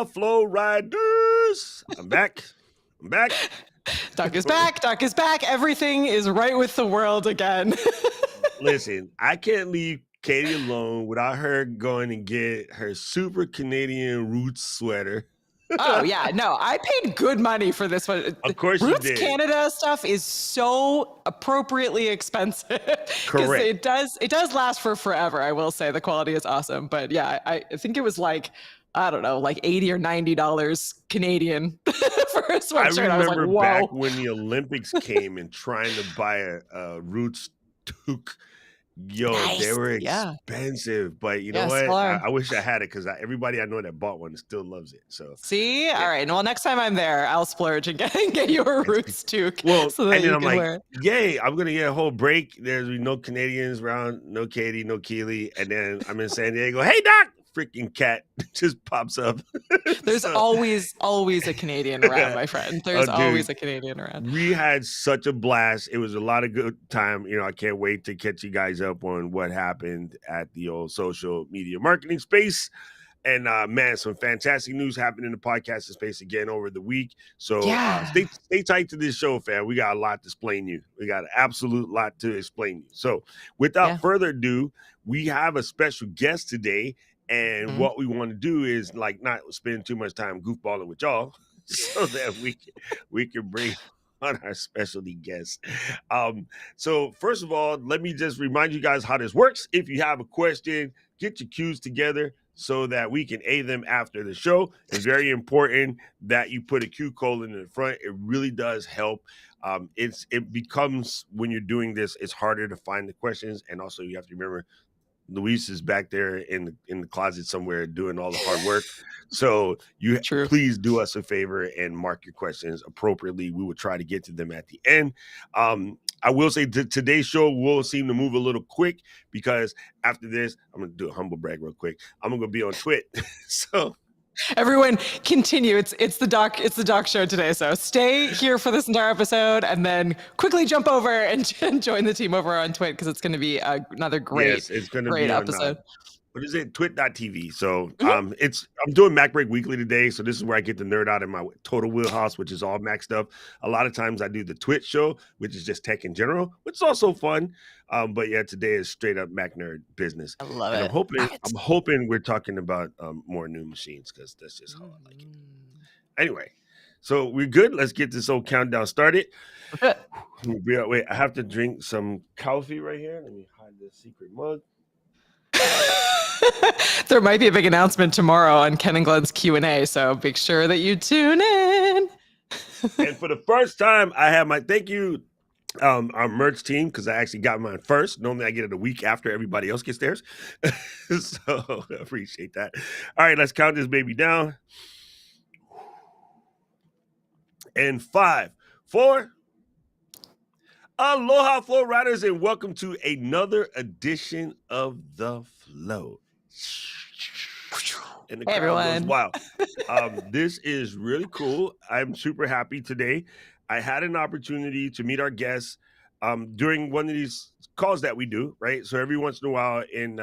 Aloha Flow Riders. I'm back. Doc is back. Doc is back. Everything is right with the world again. Listen, I can't leave Katie alone without her going and get her super Canadian roots sweater. Oh, yeah. No, I paid good money for this one. Of course Roots you did. Canada stuff is so appropriately expensive because Correct. it does last for forever. I will say the quality is awesome. But yeah, I think it was like, I don't know, like $80 or $90 Canadian for a sweatshirt. I remember back whoa. when the Olympics came and trying to buy a roots toque. Yo, Nice. they were Yeah. expensive, but you know Yeah, what? still are. I wish I had it because everybody I know that bought one still loves it. So See, yeah. all right. Well, next time I'm there, I'll splurge and get you a roots toque. Well, so that and then you I'm can like, wear it. yay, I'm gonna get a whole break. There's no Canadians around, no Katie, no Keely, and then I'm in San Diego. Hey, Doc, freaking cat just pops up. There's always a Canadian around, my friend. There's always a Canadian around. We had such a blast. It was a lot of good time. You know, I can't wait to catch you guys up on what happened at the old social media marketing space. And man, some fantastic news happened in the podcasting space again over the week. So stay tight to this show, fam. We got a lot to explain you. We got an absolute lot to explain you. So without further ado, we have a special guest today. And what we want to do is like not spend too much time goofballing with y'all so that we can bring on our specialty guest. So first of all, let me just remind you guys how this works. If you have a question, get your cues together so that we can aid them after the show. It's very important that you put a cue colon in the front. It really does help. It becomes, when you're doing this, it's harder to find the questions. And also you have to remember Luis is back there in the closet somewhere doing all the hard work. So please do us a favor and mark your questions appropriately. We will try to get to them at the end. I will say today's show will seem to move a little quick because after this, I'm going to do a humble brag real quick. I'm going to be on Twit. So everyone continue. It's the doc show today. So stay here for this entire episode and then quickly jump over and join the team over on Twit because it's going to be another great episode. What is it? Twit.tv. So I'm doing Mac Break Weekly today. So this is where I get to nerd out in my total wheelhouse, which is all Mac stuff. A lot of times I do the Twit show, which is just tech in general, which is also fun. But yeah, today is straight up Mac nerd business. I love it. I'm hoping we're talking about more new machines because that's just how I like it. Anyway, so we're good. Let's get this old countdown started. Wait, I have to drink some coffee right here. Let me hide this secret mug. There might be a big announcement tomorrow on Ken and Glenn's Q&A, so make sure that you tune in. And for the first time, I have my thank you, our merch team, because I actually got mine first. Normally, I get it a week after everybody else gets theirs. So I appreciate that. All right, let's count this baby down. And 5, 4. Aloha, Flow Riders, and welcome to another edition of The Flow. And the crowd goes wild. This is really cool. I'm super happy today. I had an opportunity to meet our guests during one of these calls that we do, right? So every once in a while in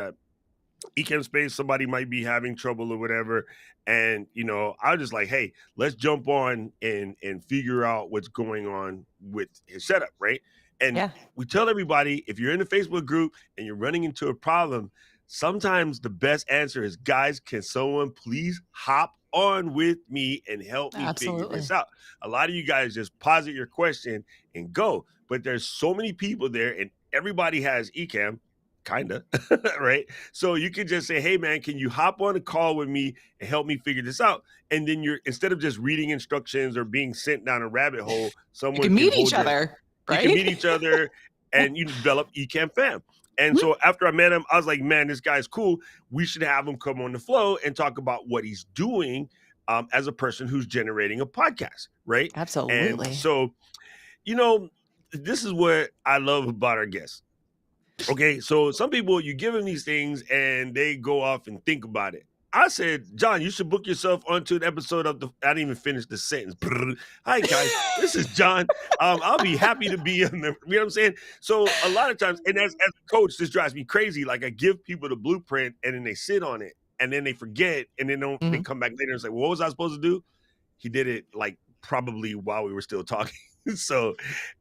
Ecamm space, somebody might be having trouble or whatever. And, you know, I was just like, hey, let's jump on and figure out what's going on with his setup, right? And we tell everybody, if you're in a Facebook group and you're running into a problem, sometimes the best answer is, guys, can someone please hop on with me and help me figure this out? A lot of you guys just posit your question and go, but there's so many people there and everybody has Ecamm, kind of, right? So you can just say, hey, man, can you hop on a call with me and help me figure this out? And then instead of just reading instructions or being sent down a rabbit hole, someone can meet each other. Right? You can meet each other and you develop Ecamm fam. And so after I met him, I was like, man, this guy's cool. We should have him come on the flow and talk about what he's doing as a person who's generating a podcast, right? Absolutely. And so, you know, this is what I love about our guests. Okay, so some people, you give them these things and they go off and think about it. I said, John, you should book yourself onto an episode of I didn't even finish the sentence. Hi, guys. This is John. I'll be happy to be in the, you know what I'm saying? So a lot of times, and as a coach, this drives me crazy. Like I give people the blueprint and then they sit on it and then they forget, and then they come back later and say, well, what was I supposed to do? He did it like probably while we were still talking. So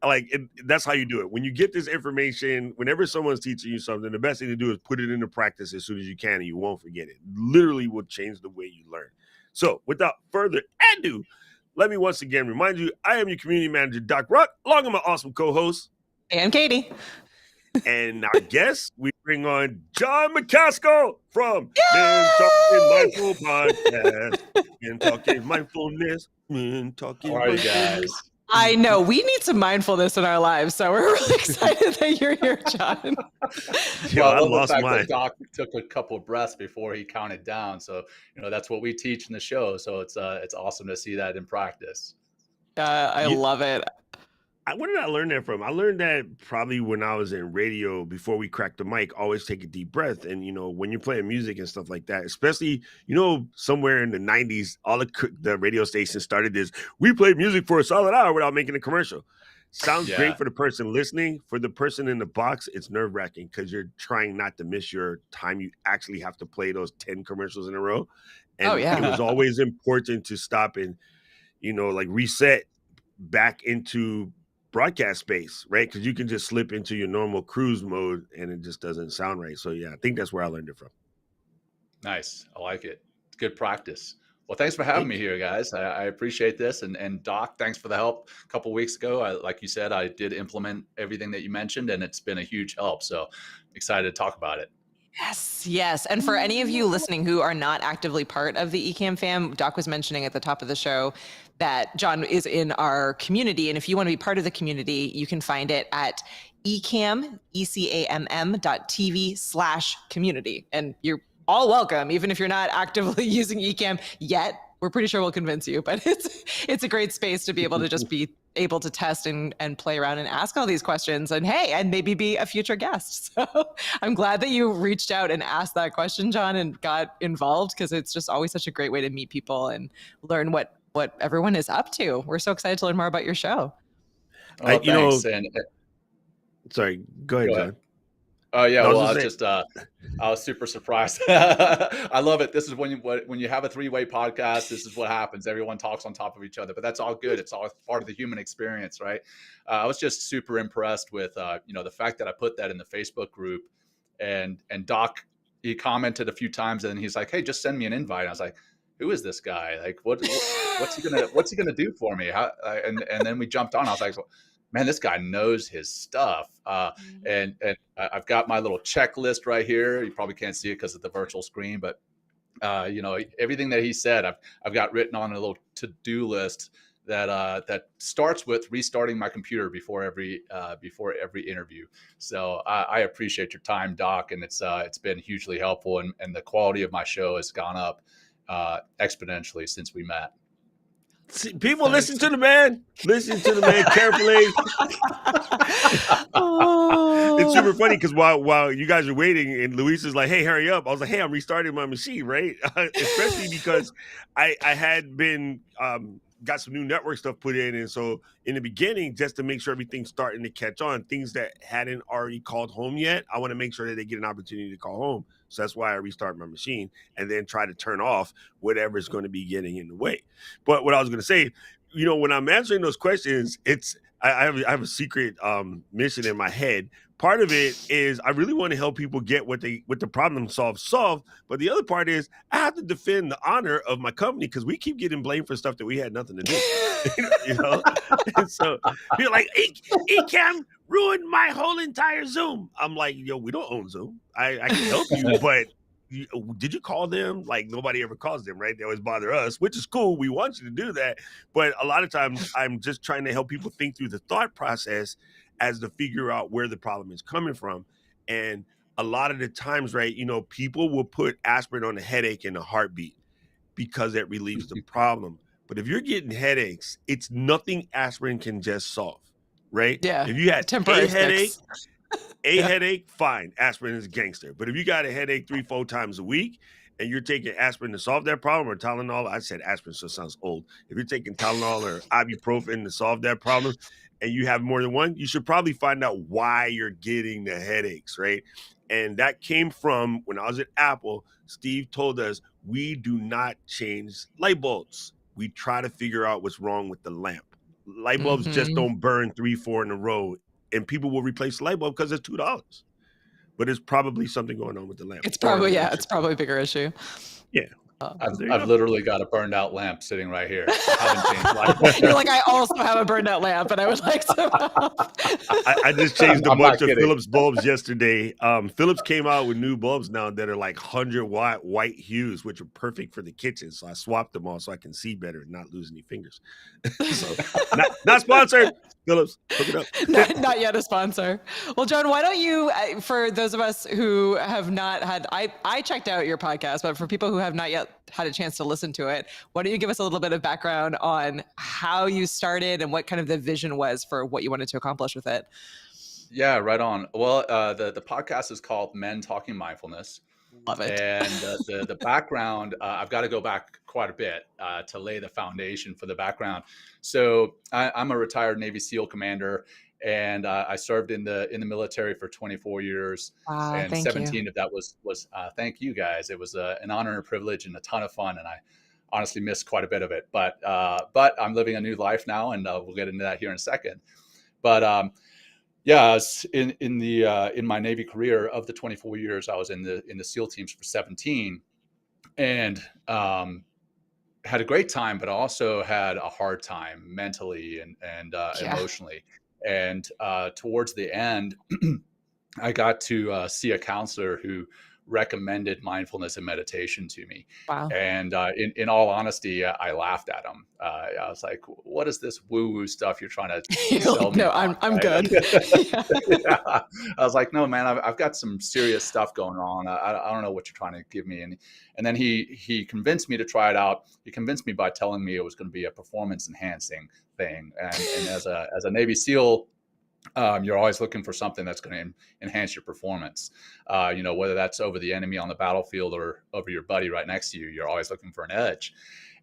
like that's how you do it. When you get this information, whenever someone's teaching you something, the best thing to do is put it into practice as soon as you can, and you won't forget it. Literally will change the way you learn. So without further ado, let me once again remind you, I am your community manager, Doc Rock, along with my awesome co-host. And Katie. And our guest, we bring on Jon Macaskill from Men Talking Mindful Podcast. Men Talking Mindfulness. Men Talking Mindfulness. Guys. I know we need some mindfulness in our lives, so we're really excited that you're here, Jon. Well, I lost mine. Doc took a couple of breaths before he counted down, so that's what we teach in the show. So it's awesome to see that in practice. I love it. Where did I learn that from? I learned that probably when I was in radio. Before we crack the mic, always take a deep breath. And, when you're playing music and stuff like that, especially, somewhere in the 90s, all the radio stations started this, we play music for a solid hour without making a commercial. Sounds great for the person listening. For the person in the box, it's nerve-wracking because you're trying not to miss your time. You actually have to play those 10 commercials in a row. And it was always important to stop and, reset back into broadcast space, right? Because you can just slip into your normal cruise mode and it just doesn't sound right. So I think that's where I learned it from. Nice. I like it. It's good practice. Well, thanks for having me here, guys. I appreciate this. And Doc, thanks for the help a couple of weeks ago. Like you said, I did implement everything that you mentioned, and it's been a huge help. So I'm excited to talk about it. Yes. And for any of you listening who are not actively part of the Ecamm fam, Doc was mentioning at the top of the show that Jon is in our community. And if you want to be part of the community, you can find it at Ecamm, ECAMM.TV/community. And you're all welcome, even if you're not actively using Ecamm yet. We're pretty sure we'll convince you, but it's a great space to be able to just be able to test and play around and ask all these questions and maybe be a future guest. So I'm glad that you reached out and asked that question, Jon, and got involved, because it's just always such a great way to meet people and learn what everyone is up to. We're so excited to learn more about your show. Thanks. Sorry, go ahead, Jon. Oh yeah, I was super surprised. I love it. This is when you have a three-way podcast. This is what happens. Everyone talks on top of each other, but that's all good. It's all part of the human experience, right? I was just super impressed with the fact that I put that in the Facebook group, and Doc, he commented a few times, and he's like, "Hey, just send me an invite." And I was like, "Who is this guy? Like, what's he gonna do for me?" And then we jumped on. I was like, man, this guy knows his stuff. And I've got my little checklist right here. You probably can't see it because of the virtual screen, but everything that he said, I've got written on a little to-do list that starts with restarting my computer before every interview. So I appreciate your time, Doc, and it's been hugely helpful, and the quality of my show has gone up exponentially since we met. See, people, listen to the man. Listen to the man carefully. It's super funny because while you guys are waiting and Luis is like, "Hey, hurry up!" I was like, "Hey, I'm restarting my machine," right? Especially because I had been got some new network stuff put in, and so in the beginning, just to make sure everything's starting to catch on, things that hadn't already called home yet, I want to make sure that they get an opportunity to call home. So that's why I restart my machine and then try to turn off whatever is going to be getting in the way. But what I was going to say, when I'm answering those questions, I have a secret mission in my head. Part of it is I really want to help people get what the problem solved. But the other part is I have to defend the honor of my company because we keep getting blamed for stuff that we had nothing to do. And so you're like, Ecamm ruined my whole entire Zoom. I'm like, yo, we don't own Zoom. I can help you, but did you call them? Like, nobody ever calls them, right? They always bother us, which is cool. We want you to do that. But a lot of times I'm just trying to help people think through the thought process as to figure out where the problem is coming from. And a lot of the times, right, people will put aspirin on a headache in a heartbeat because it relieves the problem. But if you're getting headaches, it's nothing aspirin can just solve, right? Yeah. If you had temporary headache, fine, aspirin is gangster. But if you got a headache 3-4 times a week and you're taking aspirin to solve that problem, or Tylenol, I said aspirin, so it sounds old. If you're taking Tylenol or ibuprofen to solve that problem and you have more than one, you should probably find out why you're getting the headaches, right? And that came from when I was at Apple. Steve told us we do not change light bulbs. We try to figure out what's wrong with the lamp. Light bulbs just don't burn 3, 4 in a row, and people will replace the light bulb because it's $2. But it's probably something going on with the lamp. It's probably, it's probably a bigger issue. Yeah. I've literally got a burned out lamp sitting right here. I haven't changed light. You're like, I also have a burned out lamp, and I would like some help. I just changed a bunch of Philips bulbs yesterday. Philips came out with new bulbs now that are like 100-watt white hues, which are perfect for the kitchen. So I swapped them all so I can see better and not lose any fingers. So not sponsored. Philips, hook it up. Not yet a sponsor. Well, Jon, why don't you, for those of us who have not had, I checked out your podcast, but for people who have not yet had a chance to listen to it, why don't you give us a little bit of background on how you started and what kind of the vision was for what you wanted to accomplish with it? Yeah, right on. Well, the podcast is called Men Talking Mindfulness. Love it. And the background, I've got to go back quite a bit to lay the foundation for the background. So I'm a retired Navy SEAL commander, and I served in the military for 24 years. Wow, and 17 of that was thank you guys. It was an honor and a privilege and a ton of fun, and I honestly missed quite a bit of it. But I'm living a new life now, and we'll get into that here in a second. But yeah, in my Navy career, of the 24 years, I was in the SEAL teams for 17, and had a great time, but also had a hard time mentally and emotionally. And towards the end, I got to see a counselor who recommended mindfulness and meditation to me. Wow. And in all honesty, I laughed at him. I was like, what is this woo-woo stuff you're trying to sell me? No, I'm good. Yeah. I was like, no, man, I've got some serious stuff going on. I don't know what you're trying to give me. And then he convinced me to try it out. He convinced me by telling me it was going to be a performance enhancing thing. And as a Navy SEAL, you're always looking for something that's going to enhance your performance. Whether that's over the enemy on the battlefield or over your buddy right next to you, you're always looking for an edge.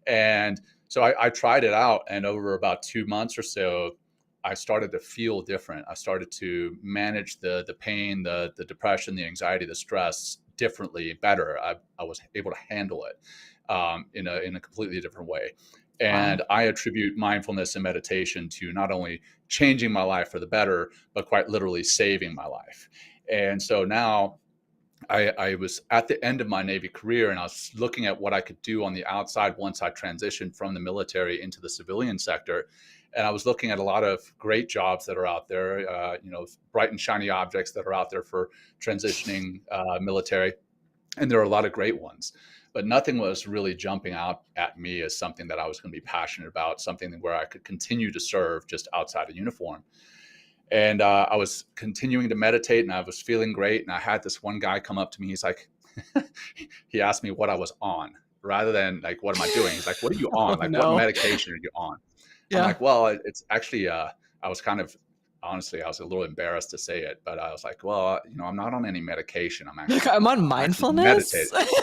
And so I tried it out, and over about 2 months or so, I started to feel different. I started to manage the pain, the depression, the anxiety, the stress differently, better. I was able to handle it in a completely different way. And I attribute mindfulness and meditation to not only changing my life for the better, but quite literally saving my life. And so now I was at the end of my Navy career, and I was looking at what I could do on the outside once I transitioned from the military into the civilian sector. And I was looking at a lot of great jobs that are out there, bright and shiny objects that are out there for transitioning military. And there are a lot of great ones. But nothing was really jumping out at me as something that I was going to be passionate about, something where I could continue to serve just outside of uniform. And I was continuing to meditate, and I was feeling great. And I had this one guy come up to me. He's like, he asked me what I was on rather than like, what am I doing? He's like, what are you on? Like, what medication are you on? Yeah. I'm like, well, it's actually, I was kind of, honestly, I was a little embarrassed to say it, but I was like, well, I'm not on any medication. I'm on mindfulness.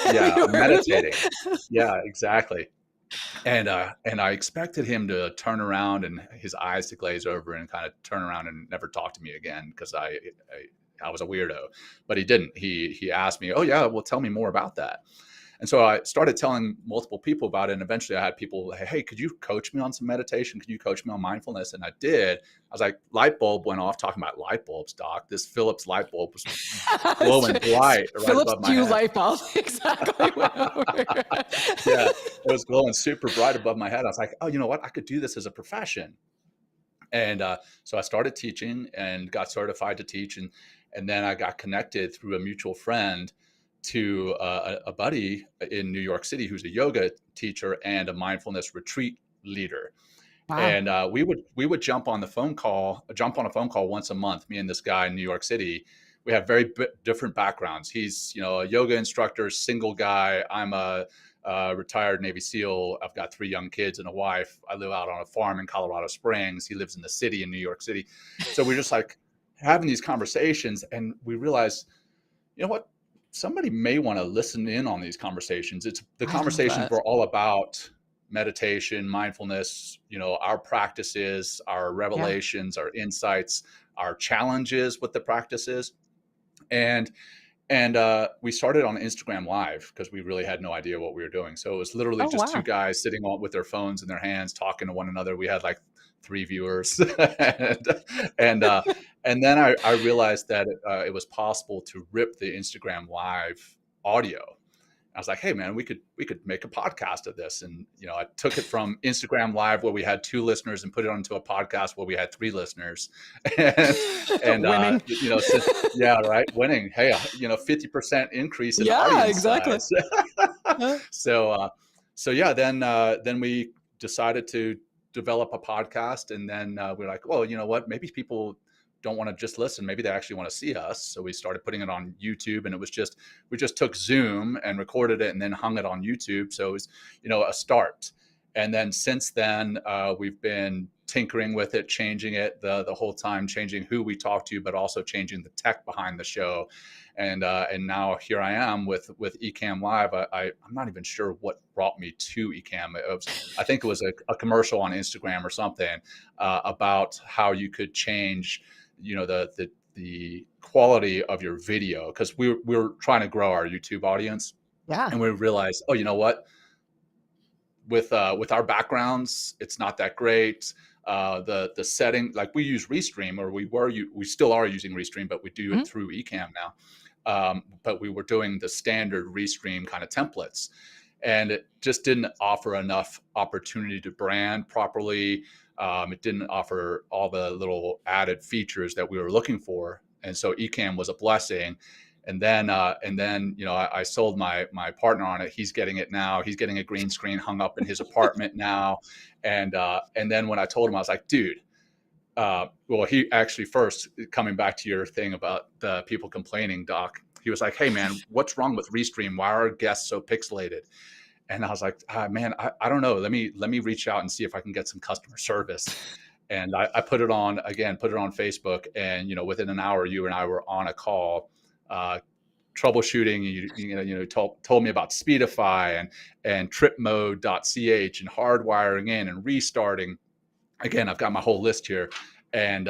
Yeah, I'm meditating. Yeah, exactly. And I expected him to turn around and his eyes to glaze over and kind of turn around and never talk to me again, because I was a weirdo. But he didn't. He asked me, oh yeah, well, tell me more about that. And so I started telling multiple people about it. And eventually I had people, hey, could you coach me on some meditation? Could you coach me on mindfulness? And I did. I was like, light bulb went off, talking about light bulbs, doc. This Philips light bulb was glowing bright right Philips above my head. light bulb, exactly. Yeah, it was glowing super bright above my head. I was like, oh, you know what? I could do this as a profession. And so I started teaching and got certified to teach. And then I got connected through a mutual friend to a buddy in New York City who's a yoga teacher and a mindfulness retreat leader. Wow. And we would jump on a phone call once a month, me and this guy in New York City. We have very different backgrounds. He's, a yoga instructor, single guy. I'm a retired Navy SEAL. I've got 3 young kids and a wife. I live out on a farm in Colorado Springs. He lives in the city in New York City. So we're just like having these conversations, and we realized, you know what? Somebody may want to listen in on these conversations. It's the conversations were all about meditation, mindfulness, our practices, our revelations, our insights, our challenges with the practices. And And we started on Instagram Live because we really had no idea what we were doing. So it was literally just two guys sitting on with their phones in their hands, talking to one another. We had like 3 viewers, and then I realized that it was possible to rip the Instagram Live audio. I was like, hey man, we could make a podcast of this. And, you know, I took it from Instagram Live where we had 2 listeners and put it onto a podcast where we had 3 listeners. and winning. you know, yeah, right. Winning. Hey, you know, 50% increase in audience exactly. size. So yeah, then we decided to develop a podcast, and then we're like, well, you know what, maybe people don't want to just listen. Maybe they actually want to see us. So we started putting it on YouTube, and it was just, we just took Zoom and recorded it and then hung it on YouTube. So it was, you know, a start. And then since then, we've been tinkering with it, changing it the whole time, changing who we talk to, but also changing the tech behind the show. And now here I am with Ecamm Live. I'm not even sure what brought me to Ecamm. I think it was a commercial on Instagram or something about how you could change, you know, the quality of your video, because we were trying to grow our YouTube audience. Yeah. And we realized, oh, you know what? With our backgrounds, it's not that great. The setting, like we use Restream, or we still are using Restream, but we do it through Ecamm now. But we were doing the standard Restream kind of templates, and it just didn't offer enough opportunity to brand properly. It didn't offer all the little added features that we were looking for. And so Ecamm was a blessing. And then, you know, I sold my partner on it. He's getting it now. He's getting a green screen hung up in his apartment now. And then when I told him, I was like, dude, well, he actually, first, coming back to your thing about the people complaining, Doc, he was like, hey man, what's wrong with Restream? Why are guests so pixelated? And I was like, man, I don't know. Let me reach out and see if I can get some customer service. And I put it on Facebook, and, you know, within an hour, you and I were on a call, troubleshooting. You told me about Speedify and tripmode.ch and hardwiring in and restarting. Again, I've got my whole list here, and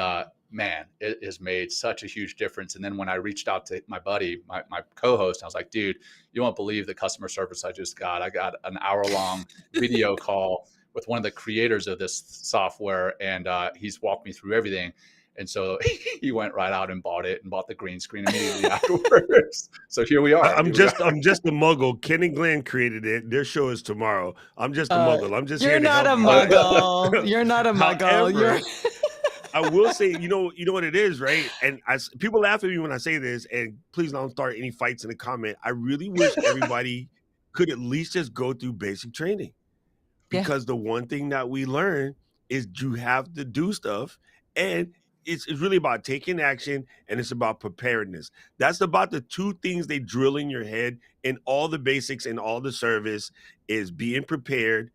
man, it has made such a huge difference. And then when I reached out to my buddy, my co-host, I was like, dude, you won't believe the customer service I just got. I got an hour-long video call with one of the creators of this software, and he's walked me through everything. And so he went right out and bought it and bought the green screen immediately afterwards. So here we are. I'm just a muggle. Ken and Glenn created it. Their show is tomorrow. I'm just a muggle. I'm just here to help. You're not a muggle. However, I will say, you know what it is, right? And people laugh at me when I say this, and please don't start any fights in the comment. I really wish everybody could at least just go through basic training, because the one thing that we learn is you have to do stuff, and it's really about taking action, and it's about preparedness. That's about the 2 things they drill in your head in all the basics and all the service is being prepared,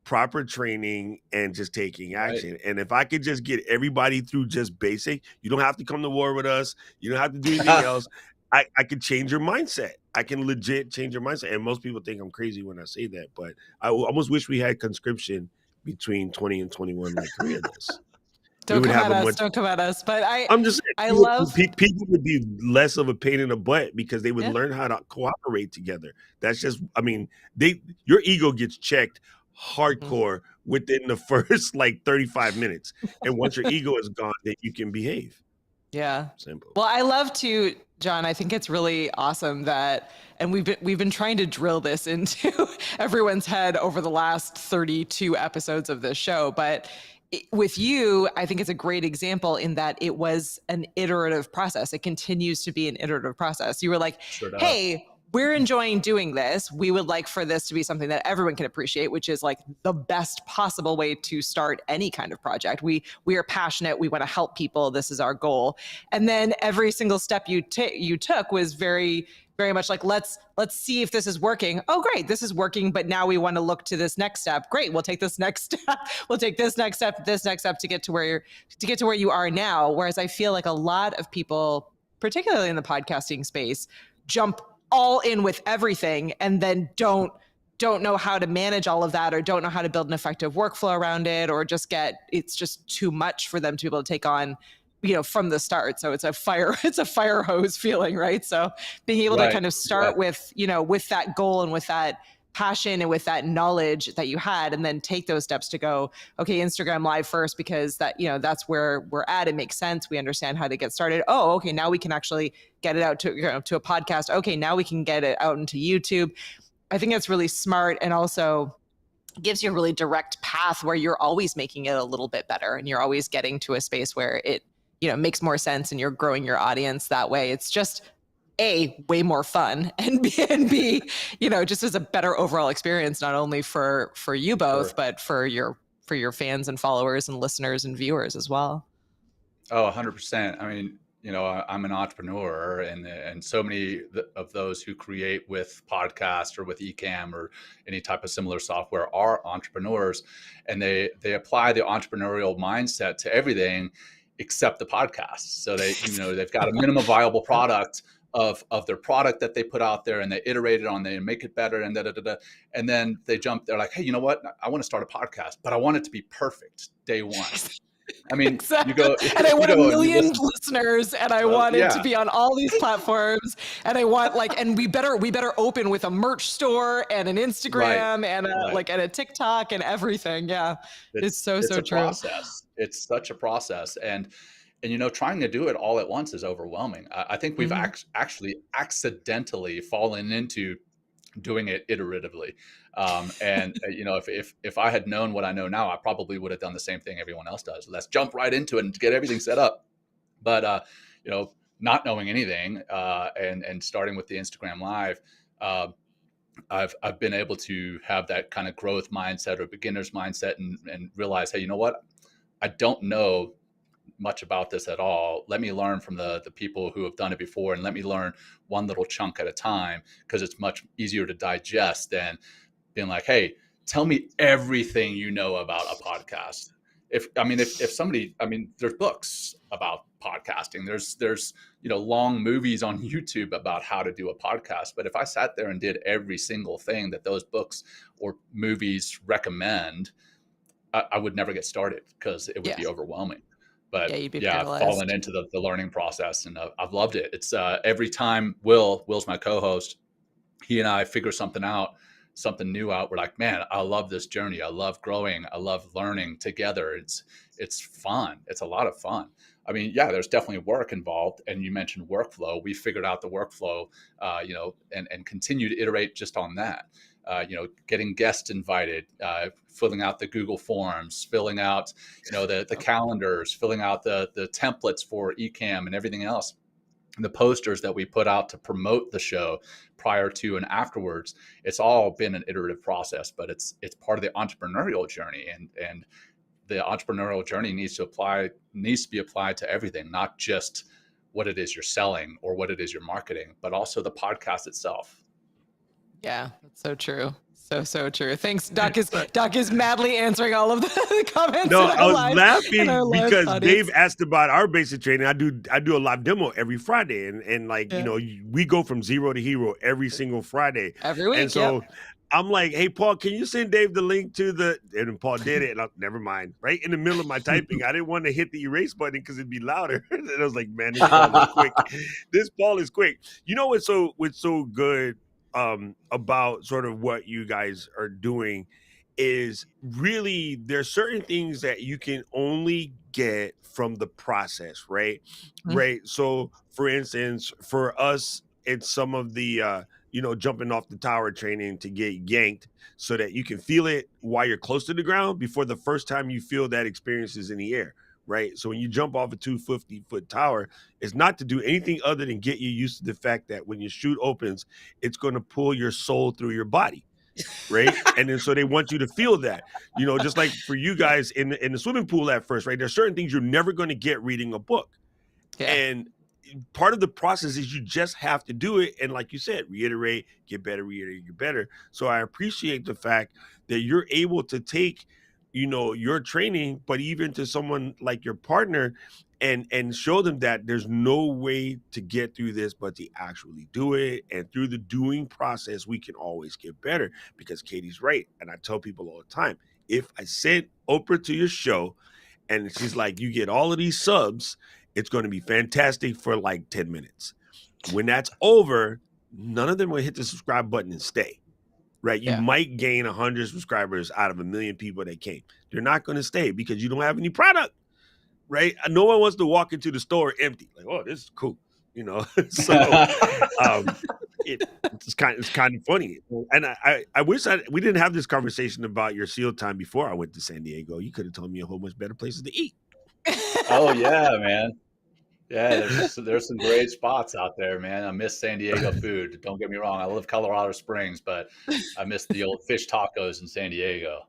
proper training, and just taking action. Right. And if I could just get everybody through just basic, you don't have to come to war with us. You don't have to do anything else. I could change your mindset. I can legit change your mindset. And most people think I'm crazy when I say that, but I almost wish we had conscription between 20 and 21 like Korea does. Don't come at us. But I'm just saying, people would be less of a pain in the butt because they would learn how to cooperate together. That's just, I mean, your ego gets checked hardcore within the first like 35 minutes. And once your ego is gone, then you can behave. Yeah. Simple. Well, I love to, Jon, I think it's really awesome that, and we've been trying to drill this into everyone's head over the last 32 episodes of this show, but with you, I think it's a great example in that it was an iterative process. It continues to be an iterative process. You were like, hey, we're enjoying doing this. We would like for this to be something that everyone can appreciate, which is like the best possible way to start any kind of project. We are passionate. We want to help people. This is our goal. And then every single step you took was very, very much like, let's see if this is working. Oh, great, this is working. But now we want to look to this next step. Great, we'll take this next step. We'll take this next step to get to where you are now. Whereas I feel like a lot of people, particularly in the podcasting space, jump all in with everything and then don't know how to manage all of that, or don't know how to build an effective workflow around it, or it's just too much for them to be able to take on from the start. So it's a fire hose feeling, right? So being able to kind of start with, with that goal and with that passion and with that knowledge that you had, and then take those steps to go, okay, Instagram Live first, because that, that's where we're at. It makes sense. We understand how to get started. Oh, okay. Now we can actually get it out to, to a podcast. Okay. Now we can get it out into YouTube. I think that's really smart. And also gives you a really direct path where you're always making it a little bit better, and you're always getting to a space where it, makes more sense, and you're growing your audience that way. It's just A, way more fun, and B, just as a better overall experience, not only for you both, but for your fans and followers and listeners and viewers as well. Oh, 100%. I mean, I'm an entrepreneur, and so many of those who create with podcast or with Ecamm or any type of similar software are entrepreneurs, and they apply the entrepreneurial mindset to everything except the podcast. So they've got a minimum viable product of their product that they put out there, and they iterate it on, they make it better, and and then they jump. They're like, hey, you know what? I want to start a podcast, but I want it to be perfect day one. I mean, exactly. And I want a million listeners, and I want it to be on all these platforms, and I want and we better open with a merch store and an Instagram and a TikTok and everything. Yeah, it's so true. Process. It's such a process, and trying to do it all at once is overwhelming. I think we've actually accidentally fallen into doing it iteratively. And if I had known what I know now, I probably would have done the same thing everyone else does. Let's jump right into it and get everything set up. But not knowing anything and starting with the Instagram Live, I've been able to have that kind of growth mindset or beginner's mindset and realize, hey, you know what? I don't know much about this at all. Let me learn from the people who have done it before, and let me learn one little chunk at a time, because it's much easier to digest than being like, hey, tell me everything you know about a podcast. If somebody, there's books about podcasting, there's long movies on YouTube about how to do a podcast. But if I sat there and did every single thing that those books or movies recommend, I would never get started, because it would be overwhelming. But falling into the learning process, and I've loved it. It's every time Will's my co-host, he and I figure something new out. We're like, man, I love this journey. I love growing. I love learning together. It's fun. It's a lot of fun. I mean, there's definitely work involved. And you mentioned workflow. We figured out the workflow, and continue to iterate just on that. Getting guests invited, filling out the Google Forms, filling out, the calendars, filling out the templates for Ecamm and everything else, and the posters that we put out to promote the show prior to and afterwards. It's all been an iterative process, but it's part of the entrepreneurial journey, and the entrepreneurial journey needs to be applied to everything, not just what it is you're selling or what it is you're marketing, but also the podcast itself. Yeah, that's so true. So true. Thanks. Doc is madly answering all of the comments. No, I was laughing because Dave asked about our basic training. I do a live demo every Friday, and we go from zero to hero every single Friday. Every week. And so I'm like, hey, Paul, can you send Dave the link to and Paul did it. And never mind. Right in the middle of my typing, I didn't want to hit the erase button because it'd be louder. And I was like, man, this Paul is quick. This Paul is quick. You know what's so good about sort of what you guys are doing is really there's certain things that you can only get from the process, right? Mm-hmm. Right. So for instance, for us, it's some of the jumping off the tower training to get yanked so that you can feel it while you're close to the ground before the first time you feel that experience is in the air. Right. So when you jump off a 250-foot tower, it's not to do anything other than get you used to the fact that when your chute opens, it's going to pull your soul through your body. Right. And then so they want you to feel that, just like for you guys in the swimming pool at first. Right. There's certain things you're never going to get reading a book. Yeah. And part of the process is you just have to do it. And like you said, reiterate, get better, reiterate, get better. So I appreciate the fact that you're able to take your training, but even to someone like your partner and show them that there's no way to get through this, but to actually do it. And through the doing process, we can always get better, because Katie's right. And I tell people all the time, if I sent Oprah to your show and she's like, you get all of these subs It's going to be fantastic for like 10 minutes. When that's over, none of them will hit the subscribe button and stay. Right? You might gain 100 subscribers out of 1 million people that came. They're not going to stay because you don't have any product. Right? No one wants to walk into the store empty. Like, oh, this is cool. So it's kind of funny. And I wish we didn't have this conversation about your SEAL time before I went to San Diego. You could have told me a whole much better places to eat. Oh yeah, man. Yeah, there's some great spots out there, man. I miss San Diego food. Don't get me wrong. I love Colorado Springs, but I miss the old fish tacos in San Diego.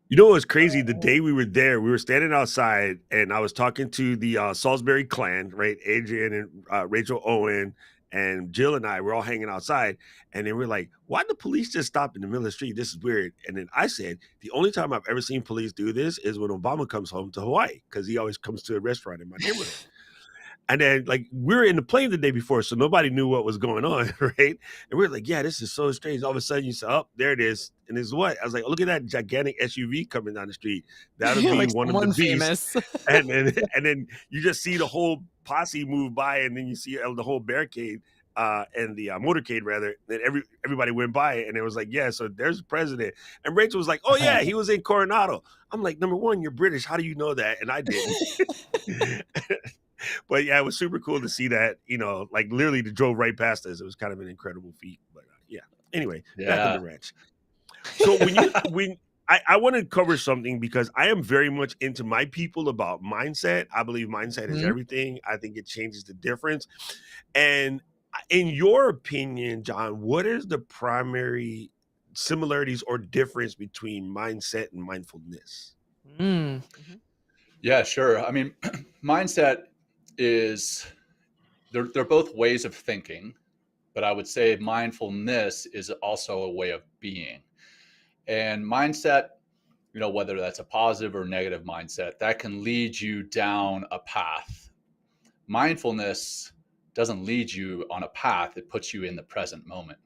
You know what was crazy? The day we were there, we were standing outside, and I was talking to the Salisbury clan, right? Adrian and Rachel Owen and Jill and I were all hanging outside, and they were like, why'd the police just stop in the middle of the street? This is weird. And then I said, the only time I've ever seen police do this is when Obama comes home to Hawaii, because he always comes to a restaurant in my neighborhood. And then, like, we were in the plane the day before, so nobody knew what was going on, right? And we were like, yeah, this is so strange. All of a sudden, you say, oh, there it is. And it's what? I was like, oh, look at that gigantic SUV coming down the street. That'll be like one of the beasts. and then you just see the whole posse move by, and then you see the whole barricade and the motorcade, rather. And everybody went by, and it was like, yeah, so there's the president. And Rachel was like, oh, yeah, he was in Coronado. I'm like, number one, you're British. How do you know that? And I didn't. But yeah, it was super cool to see that, like literally they drove right past us. It was kind of an incredible feat. But yeah. Anyway, back on the ranch. So I want to cover something because I am very much into my people about mindset. I believe mindset is everything. I think it changes the difference. And in your opinion, Jon, what is the primary similarities or difference between mindset and mindfulness? Yeah, sure. I mean, mindset is they're both ways of thinking, but I would say mindfulness is also a way of being. And mindset, whether that's a positive or negative mindset, that can lead you down a path. Mindfulness doesn't lead you on a path, it puts you in the present moment.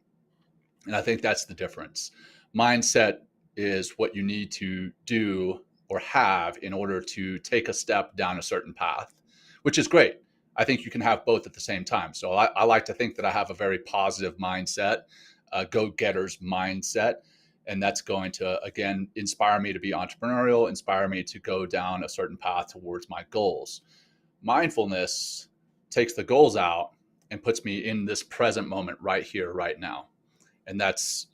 And I think that's the difference. Mindset is what you need to do or have in order to take a step down a certain path, which is great. I think you can have both at the same time. So I like to think that I have a very positive mindset, a go-getter's mindset. And that's going to, again, inspire me to be entrepreneurial, inspire me to go down a certain path towards my goals. Mindfulness takes the goals out and puts me in this present moment right here, right now. And that's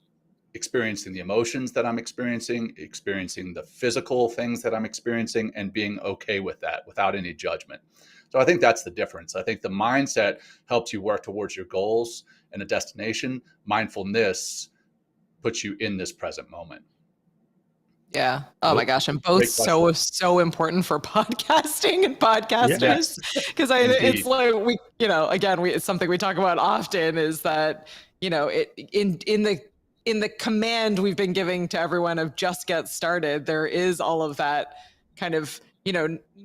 experiencing the emotions that I'm experiencing the physical things that I'm experiencing, and being okay with that without any judgment. So I think that's the difference. I think the mindset helps you work towards your goals and a destination. Mindfulness puts you in this present moment. Yeah. Oh my gosh. And both so important for podcasting and podcasters. Because it's like it's something we talk about often, is that, in the command we've been giving to everyone of just get started, there is all of that kind of,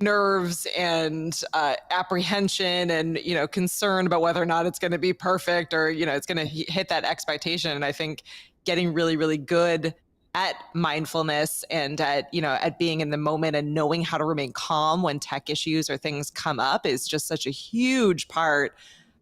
nerves and apprehension and, concern about whether or not it's going to be perfect or, it's going to hit that expectation. And I think getting really, really good at mindfulness and at being in the moment and knowing how to remain calm when tech issues or things come up is just such a huge part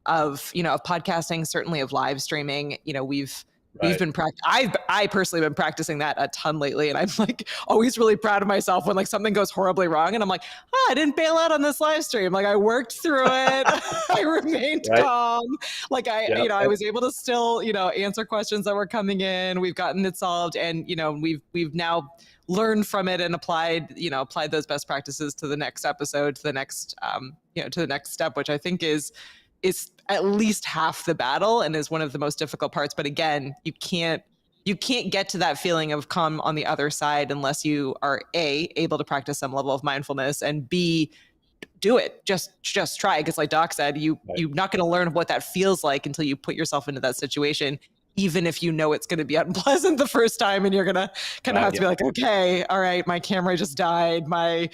of, of podcasting, certainly of live streaming. We've been I personally been practicing that a ton lately, and I'm like always really proud of myself when like something goes horribly wrong, and I'm like, I didn't bail out on this live stream. Like I worked through it, I remained calm. Like I was able to still answer questions that were coming in. We've gotten it solved, and we've now learned from it and applied those best practices to the next episode, to the next to the next step, which I think is at least half the battle and is one of the most difficult parts. But again, you can't get to that feeling of calm on the other side unless you are able to practice some level of mindfulness, and B, do it. Just try. Because like Doc said, you're not going to learn what that feels like until you put yourself into that situation, even if it's going to be unpleasant the first time, and you're going to kind of have to be like, okay, all right, my camera just died. My,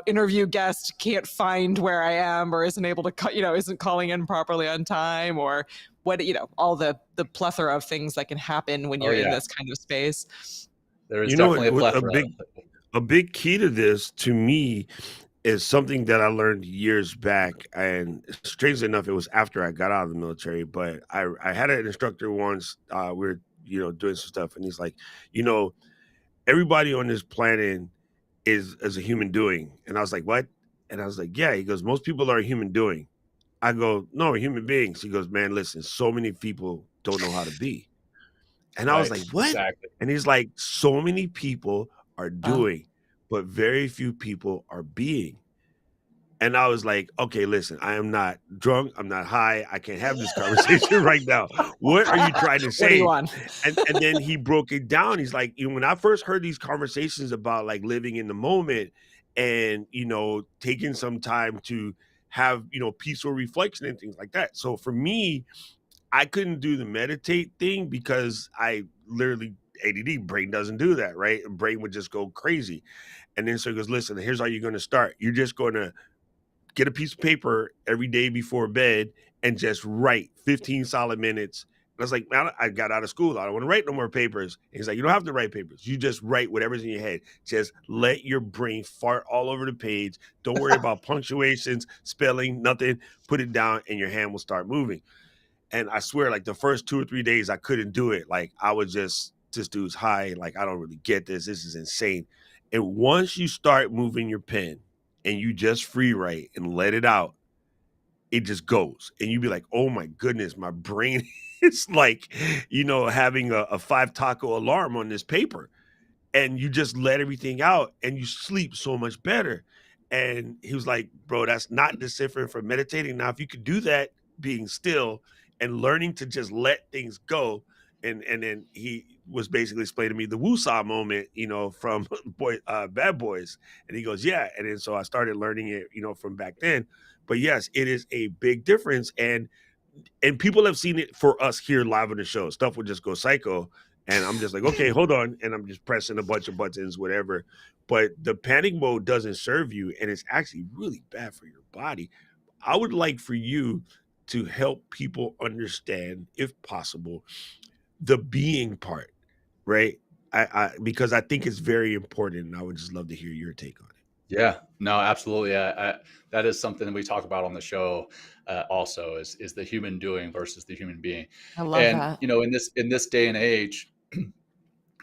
interview guest can't find where I am, or isn't able to, isn't calling in properly on time, or what, all the plethora of things that can happen when you're in this kind of space. There is definitely a plethora. A big key to this, to me, is something that I learned years back, and strangely enough, it was after I got out of the military. But I had an instructor once. We were doing some stuff, and he's like, you know, everybody on this planet is a human doing, and I was like, what? And I was like, yeah. He goes, most people are a human doing. I go, no, we're human beings. He goes, man, listen, so many people don't know how to be. And I was Right. like, what? Exactly. And he's like, so many people are Wow. doing, but very few people are being. And I was like, okay, listen, I am not drunk. I'm not high. I can't have this conversation right now. What are you trying to What do you say? want? And then he broke it down. He's like, when I first heard these conversations about like living in the moment and, taking some time to have, peaceful reflection and things like that. So for me, I couldn't do the meditate thing because I literally ADD brain doesn't do that, right? Brain would just go crazy. And then so he goes, listen, here's how you're going to start. You're just going to get a piece of paper every day before bed and just write 15 solid minutes. And I was like, man, I got out of school. I don't want to write no more papers. And he's like, you don't have to write papers. You just write whatever's in your head. Just let your brain fart all over the page. Don't worry about punctuations, spelling, nothing. Put it down and your hand will start moving. And I swear, like the first 2 or 3 days, I couldn't do it. Like I was just, this dude's high. Like, I don't really get this. This is insane. And once you start moving your pen and you just free write and let it out, it just goes. And you be like, oh my goodness, my brain is like, having a 5 taco alarm on this paper. And you just let everything out and you sleep so much better. And he was like, bro, that's not different from meditating. Now, if you could do that, being still and learning to just let things go. And then he was basically explaining to me the woosah moment, from Bad Boys. And he goes, yeah. And then so I started learning it, from back then. But yes, it is a big difference. And people have seen it for us here live on the show. Stuff would just go psycho. And I'm just like, okay, hold on. And I'm just pressing a bunch of buttons, whatever. But the panic mode doesn't serve you. And it's actually really bad for your body. I would like for you to help people understand, if possible, the being part, right? Because I think it's very important. And I would just love to hear your take on it. Yeah, no, absolutely. That is something that we talk about on the show. Also, is the human doing versus the human being. I love And that. in this day and age,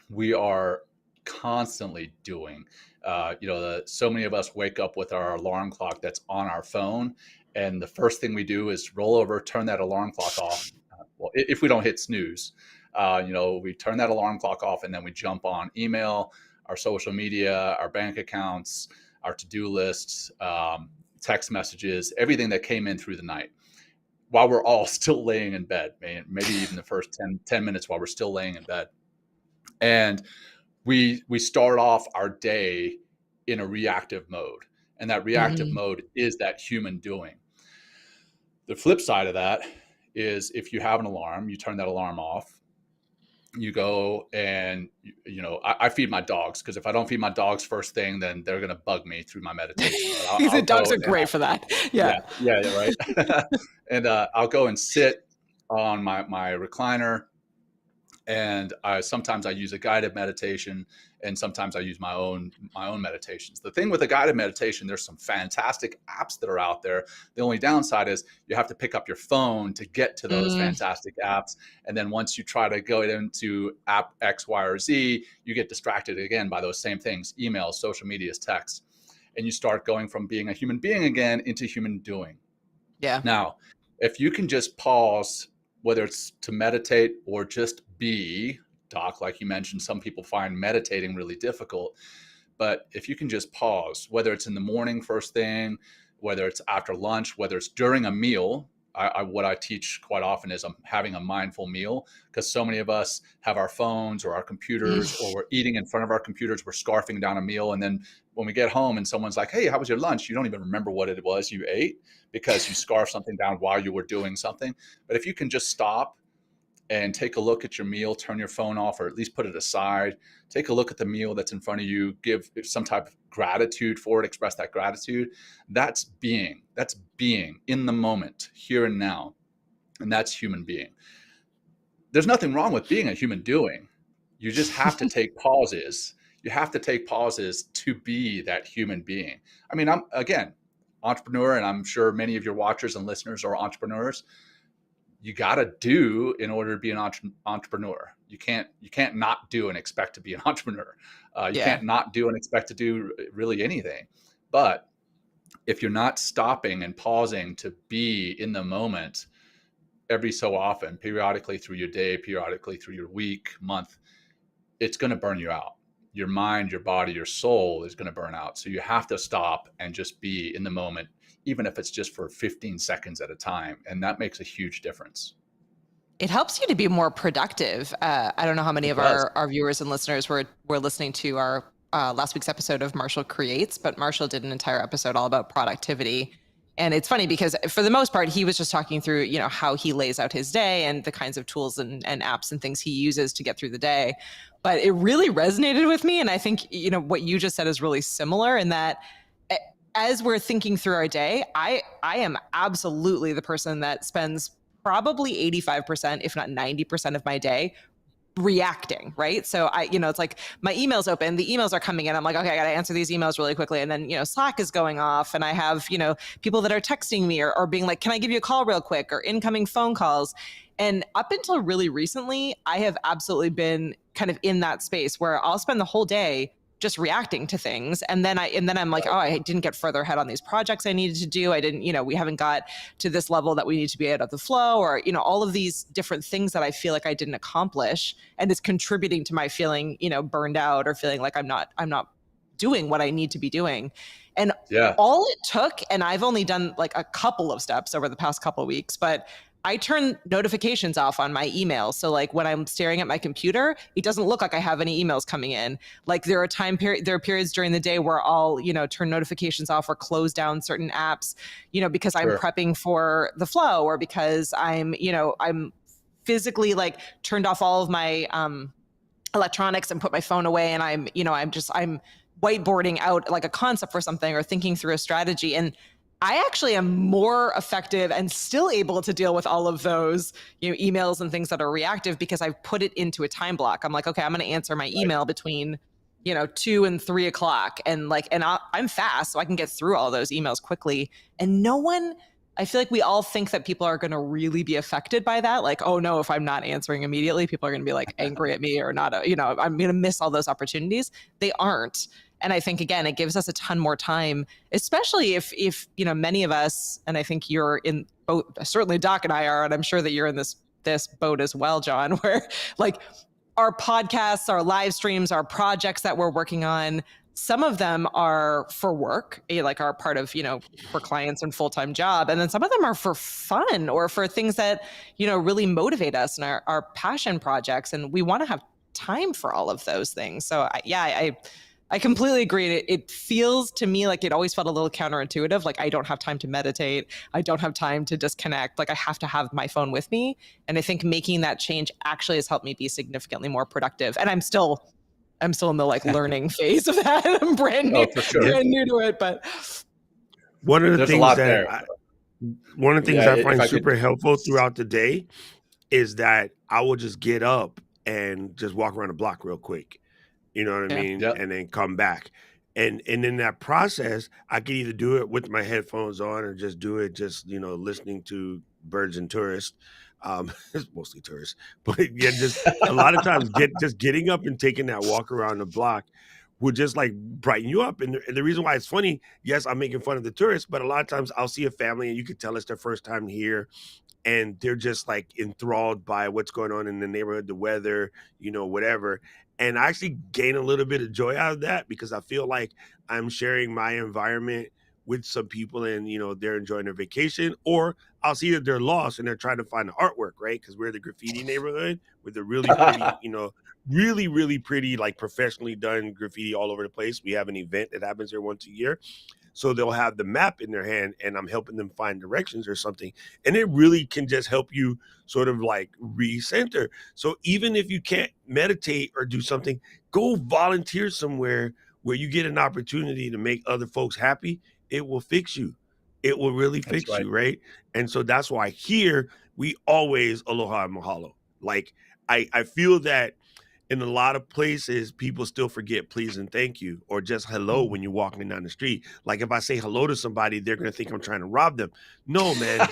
we are constantly doing. So many of us wake up with our alarm clock that's on our phone, and the first thing we do is roll over, turn that alarm clock off. Well, if we don't hit snooze, we turn that alarm clock off, and then we jump on email, our social media, our bank accounts, our to-do lists, text messages, everything that came in through the night while we're all still laying in bed, maybe even the first 10 minutes while we're still laying in bed. And we start off our day in a reactive mode. And that reactive mode is that human doing. The flip side of that is if you have an alarm, you turn that alarm off, you go and, I feed my dogs, because if I don't feed my dogs first thing, then they're going to bug me through my meditation. I'll Dogs go are great for that. Yeah. Yeah, right. And I'll go and sit on my recliner, and sometimes I use a guided meditation, and sometimes I use my own meditations. The thing with a guided meditation, there's some fantastic apps that are out there. The only downside is you have to pick up your phone to get to those fantastic apps. And then once you try to go into app X, Y, or Z, you get distracted again by those same things: emails, social medias, text. And you start going from being a human being again into human doing. Yeah. Now, if you can just pause, whether it's to meditate or just be, Doc, like you mentioned, some people find meditating really difficult. But if you can just pause, whether it's in the morning, first thing, whether it's after lunch, whether it's during a meal, what I teach quite often is having a mindful meal, because so many of us have our phones or our computers, or we're eating in front of our computers, we're scarfing down a meal. And then when we get home and someone's like, hey, how was your lunch? You don't even remember what it was you ate because you scarfed something down while you were doing something. But if you can just stop and take a look at your meal, turn your phone off, or at least put it aside, take a look at the meal that's in front of you, give some type of gratitude for it, express that gratitude. That's being in the moment, here and now. And that's human being. There's nothing wrong with being a human doing. You just have to take pauses. You have to take pauses to be that human being. I mean, I'm, again, entrepreneur, and I'm sure many of your watchers and listeners are entrepreneurs. You got to do in order to be an entrepreneur. You can't not do and expect to be an entrepreneur. You can't not do and expect to do really anything. But if you're not stopping and pausing to be in the moment every so often, periodically through your day, periodically through your week, month, it's going to burn you out. Your mind, your body, your soul is going to burn out. So you have to stop and just be in the moment, even if it's just for 15 seconds at a time. And that makes a huge difference. It helps you to be more productive. I don't know how many of our viewers and listeners were listening to our last week's episode of Marshall Creates, but Marshall did an entire episode all about productivity. And it's funny because for the most part, he was just talking through, how he lays out his day and the kinds of tools and apps and things he uses to get through the day. But it really resonated with me. And I think, what you just said is really similar in that as we're thinking through our day, I am absolutely the person that spends probably 85%, if not 90% of my day reacting, right? So it's like my email's open, the emails are coming in. I'm like, okay, I got to answer these emails really quickly. And then, Slack is going off and I have, people that are texting me or being like, can I give you a call real quick, or incoming phone calls. And up until really recently, I have absolutely been kind of in that space where I'll spend the whole day just reacting to things. And then I'm like, oh, I didn't get further ahead on these projects I needed to do. I didn't, we haven't got to this level that we need to be out of the flow, or, all of these different things that I feel like I didn't accomplish. And it's contributing to my feeling, burned out, or feeling like I'm not doing what I need to be doing. And all it took, and I've only done like a couple of steps over the past couple of weeks, but I turn notifications off on my emails. So like when I'm staring at my computer, it doesn't look like I have any emails coming in. Like there are periods during the day where I'll, turn notifications off or close down certain apps, because I'm prepping for the flow, or because I'm physically like turned off all of my electronics and put my phone away. And I'm whiteboarding out like a concept for something or thinking through a strategy. And I actually am more effective and still able to deal with all of those, emails and things that are reactive because I've put it into a time block. I'm like, okay, I'm going to answer my email between, 2 and 3 o'clock. And I'm fast, so I can get through all those emails quickly. And I feel like we all think that people are going to really be affected by that. Like, oh no, if I'm not answering immediately, people are going to be like angry at me or not, I'm going to miss all those opportunities. They aren't. And I think, again, it gives us a ton more time, especially if many of us, and I think you're in both, certainly Doc and I are, and I'm sure that you're in this boat as well, Jon, where like our podcasts, our live streams, our projects that we're working on, some of them are for work, like are part of, for clients and full-time job. And then some of them are for fun or for things that, really motivate us and our passion projects. And we want to have time for all of those things. So I completely agree. It feels to me like it always felt a little counterintuitive. Like I don't have time to meditate. I don't have time to disconnect. Like I have to have my phone with me. And I think making that change actually has helped me be significantly more productive. And I'm still in the like learning phase of that. I'm brand new to it. But one of the things I find super helpful throughout the day is that I will just get up and just walk around the block real quick. You know what I mean? Yep. And then come back. And in that process, I can either do it with my headphones on or just do it listening to birds and tourists. It's mostly tourists. But yeah, just a lot of times getting up and taking that walk around the block will just like brighten you up. And the reason why it's funny, yes, I'm making fun of the tourists, but a lot of times I'll see a family and you can tell it's their first time here. And they're just like enthralled by what's going on in the neighborhood, the weather, whatever. And I actually gain a little bit of joy out of that because I feel like I'm sharing my environment with some people and, they're enjoying their vacation, or I'll see that they're lost and they're trying to find the artwork, right? Because we're the graffiti neighborhood with a really pretty, really, really pretty, like professionally done graffiti all over the place. We have an event that happens here once a year. So they'll have the map in their hand and I'm helping them find directions or something. And it really can just help you sort of like recenter. So even if you can't meditate or do something, go volunteer somewhere where you get an opportunity to make other folks happy. It will fix you. It will really fix you, right? And so that's why here we always aloha and mahalo. Like I feel that in a lot of places, people still forget please and thank you, or just hello when you're walking down the street. Like if I say hello to somebody, they're gonna think I'm trying to rob them. No, man,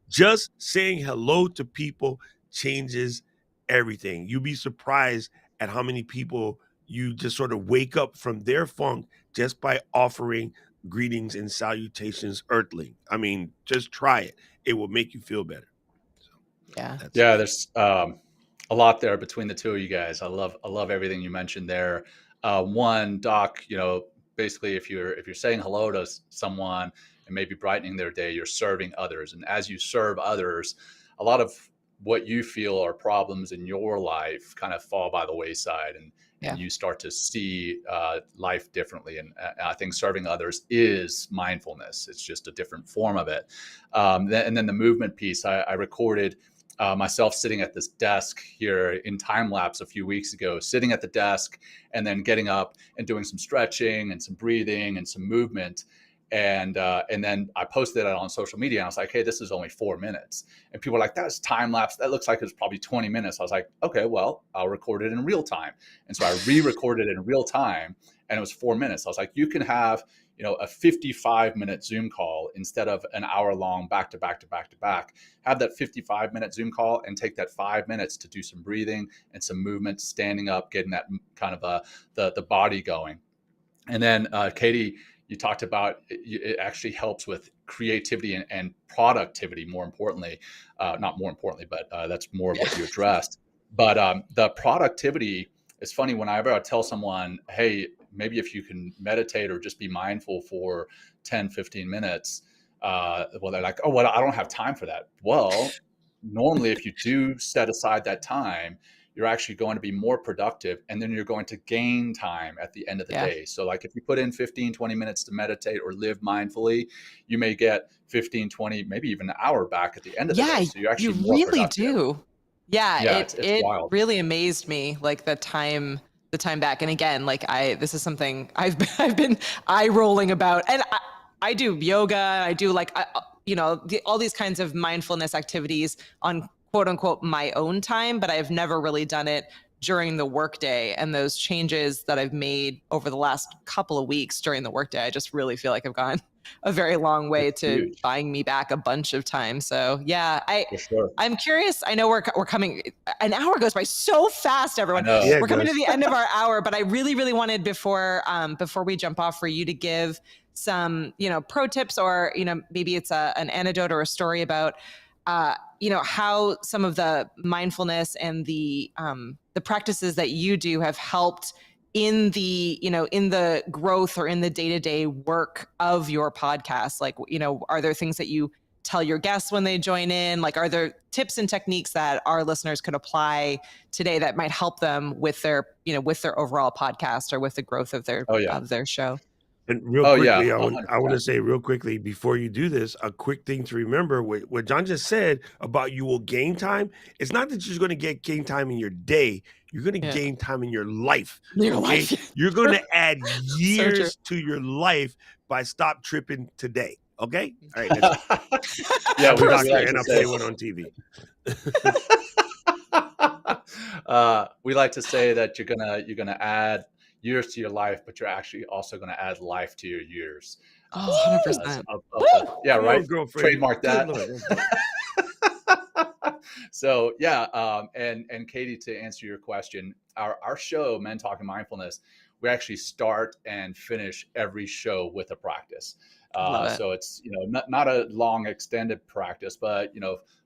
just saying hello to people changes everything. You'd be surprised at how many people you just sort of wake up from their funk just by offering greetings and salutations earthly. I mean, just try it. It will make you feel better. So, yeah, there's a lot there between the two of you guys. I love everything you mentioned there. One, Doc, basically if you're saying hello to someone and maybe brightening their day, you're serving others. And as you serve others, a lot of what you feel are problems in your life kind of fall by the wayside, and you start to see life differently. And I think serving others is mindfulness. It's just a different form of it. And then the movement piece, I recorded myself sitting at this desk here in time lapse a few weeks ago, sitting at the desk and then getting up and doing some stretching and some breathing and some movement. And then I posted it on social media and I was like, hey, this is only 4 minutes. And people were like, that's time lapse. That looks like it was probably 20 minutes. I was like, okay, well, I'll record it in real time. And so I re-recorded it in real time and it was 4 minutes. I was like, you can have, a 55-minute Zoom call instead of an hour long back to back to back to back. Have that 55-minute Zoom call and take that 5 minutes to do some breathing and some movement, standing up, getting that kind of the body going. And then Katie, you talked about it actually helps with creativity and productivity, more importantly, not more importantly, but that's more of what you addressed. But the productivity is funny. Whenever I tell someone, hey, maybe if you can meditate or just be mindful for 10, 15 minutes, well, they're like, oh, well, I don't have time for that. Well, normally if you do set aside that time, you're actually going to be more productive, and then you're going to gain time at the end of the day. So like if you put in 15, 20 minutes to meditate or live mindfully, you may get 15, 20, maybe even an hour back at the end of the day. So you're actually more really productive. do. Yeah, it wild. really amazed me, like the time back. And again, like this is something I've been eye rolling about, and I do yoga. I do like, all these kinds of mindfulness activities on quote unquote my own time, but I've never really done it during the workday. And those changes that I've made over the last couple of weeks during the workday, I just really feel like I've gone a very long way to buying me back a bunch of time. So yeah, I'm curious. I know we're coming, an hour goes by so fast, everyone. We're coming to the end of our hour, but I really, really wanted before we jump off for you to give some, pro tips, or, maybe it's an anecdote or a story about, how some of the mindfulness and the practices that you do have helped in the, in the growth or in the day-to-day work of your podcast. Like, are there things that you tell your guests when they join in? Like, are there tips and techniques that our listeners could apply today that might help them with their, with their overall podcast or with the growth of their, of their show? And real quickly, I want to say real quickly before you do this, a quick thing to remember what Jon just said about you will gain time. It's not that you're going to gain time in your day. You're going to gain time in your life. You're going to add years to your life by stop tripping today. Okay. All right. Yeah, we like and I'll play one on TV. We like to say that you're gonna add years to your life, but you're actually also going to add life to your years. 100%. Yeah, right. Girlfriend. Trademark that. So yeah, and Katie, to answer your question, our show, Men Talking Mindfulness, we actually start and finish every show with a practice. So it's not a long extended practice, but